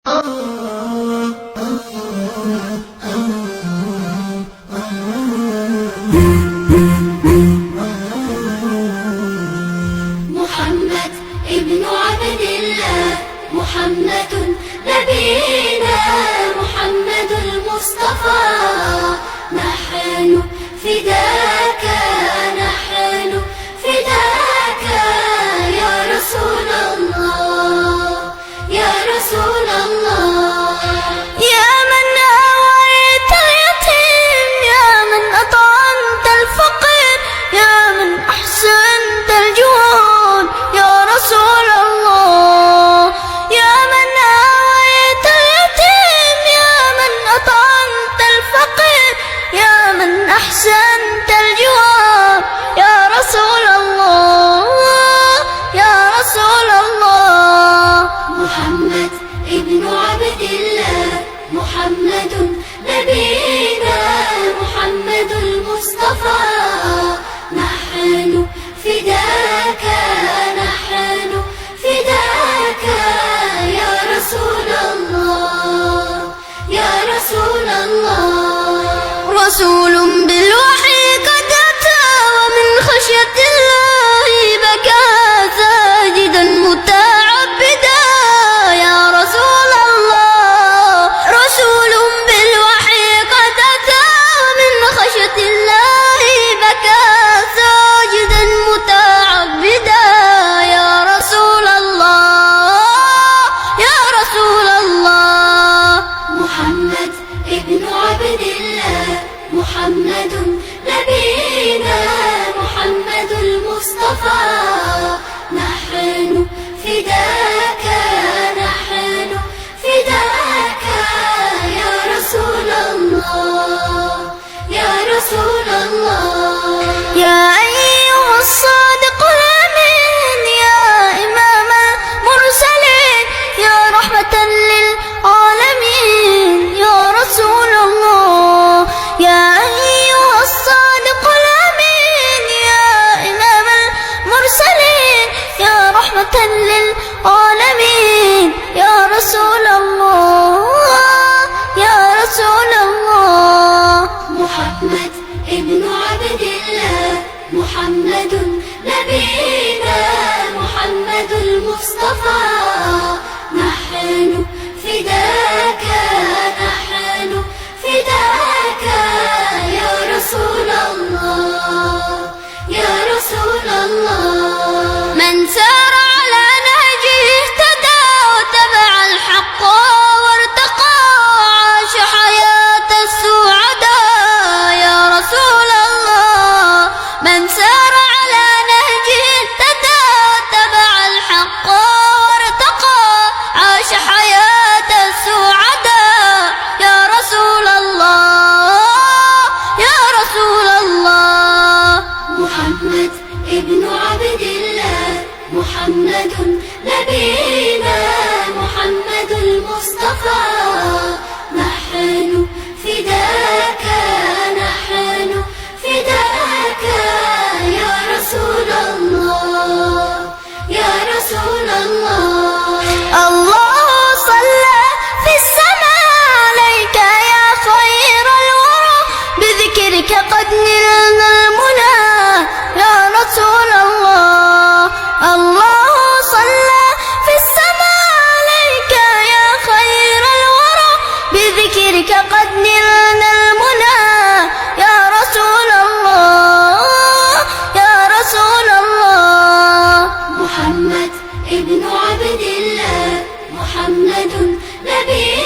محمد ابن عبد الله، محمد نبينا، محمد المصطفى. نحن فداك، نحن فداك يا رسول الله، يا رسول الله. يا من آويت اليتيم، يا من أطعمت الفقير، يا من أحسنت الجود يا رسول الله. يا من آويت اليتيم، يا من أطعمت الفقير، يا من أحسنت الجود يا رسول الله، يا رسول الله. محمد ابن عبد الله، محمد نبينا، محمد المصطفى. نحن فداك، نحن فداك يا رسول الله، يا رسول الله. رسول بالوحي قد أتى، ومن خشية الله بكى ساجدا متعبدا يا رسول الله. رسول بالوحي قد أتى، ومن خشية الله بكى ساجدا متعبدا يا رسول الله، يا رسول الله. محمد ابن عبد الله، محمد نبينا، محمد المصطفى. نحن فداك، نحن فداك يا رسول الله، يا رسول الله. يا أيها الصادق الأمين، يا إمام المرسلين، يا رحمة للعالمين يا رسول الله. يا أيها الصادق الأمين، يا إمام المرسلين، يا رحمة للعالمين يا رسول الله، يا رسول الله. محمد ابن عبد الله، محمد نبينا، محمد المصطفى. نحن فداك، نحن فداك يا رسول الله، يا رسول الله. من سار على نهجه اهتدى، وتبع الحق وارتقى، عاش حياة السعداء يا رسول الله. من سار على نهجه اهتدى، وتبع الحق وارتقى، عاش حياة السعداء يا رسول الله، يا رسول الله. محمد ابن عبد الله، محمد نبينا، محمد المصطفى. نحن فداك، نحن فداك يا رسول الله، يا رسول الله. الله صلى في السماء عليك يا خير الورى، بذكرك قد نلنا المنى يا رسول الله. الله صلى في السماء عليك يا خير الورى، بذكرك قد نلنا المنى يا رسول الله، يا رسول الله. محمد ابن عبد الله، محمد نبينا.